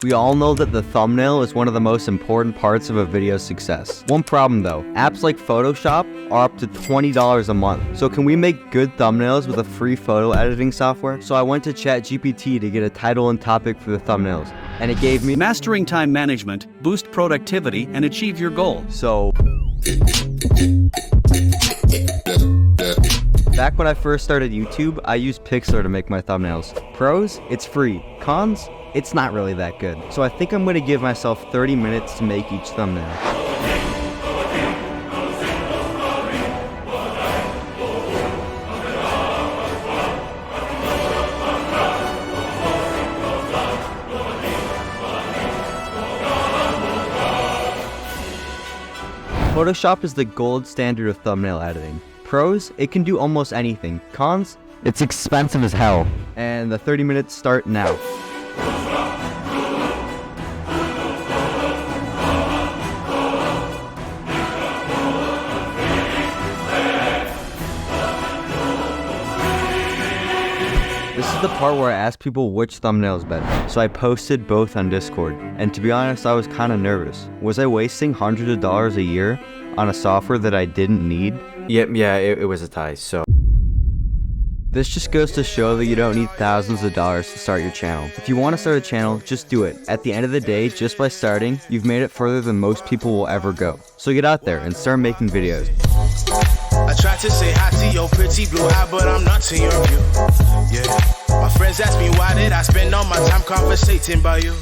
We all know that the thumbnail is one of the most important parts of a video's success. One problem though, apps like Photoshop are up to $20 a month. So can we make good thumbnails with a free photo editing software? So I went to ChatGPT to get a title and topic for the thumbnails, and it gave me Mastering time management, boost productivity, and achieve your goal. So back when I first started YouTube, I used Pixar to make my thumbnails. Pros, it's free. Cons, it's not really that good. So I think I'm gonna give myself 30 minutes to make each thumbnail. Photoshop is the gold standard of thumbnail editing. Pros, it can do almost anything. Cons, it's expensive as hell. And the 30 minutes start now. This is the part where I asked people which thumbnail is better. So I posted both on Discord. And to be honest, I was kind of nervous. Was I wasting hundreds of dollars a year on a software that I didn't need? Yeah, it was a tie, so. This just goes to show that you don't need thousands of dollars to start your channel. If you want to start a channel, just do it. At the end of the day, just by starting, you've made it further than most people will ever go. So get out there and start making videos. I tried to say hi to your pretty blue eye, but I'm not to your view. Yeah. My friends ask me why did I spend all my time conversating about you.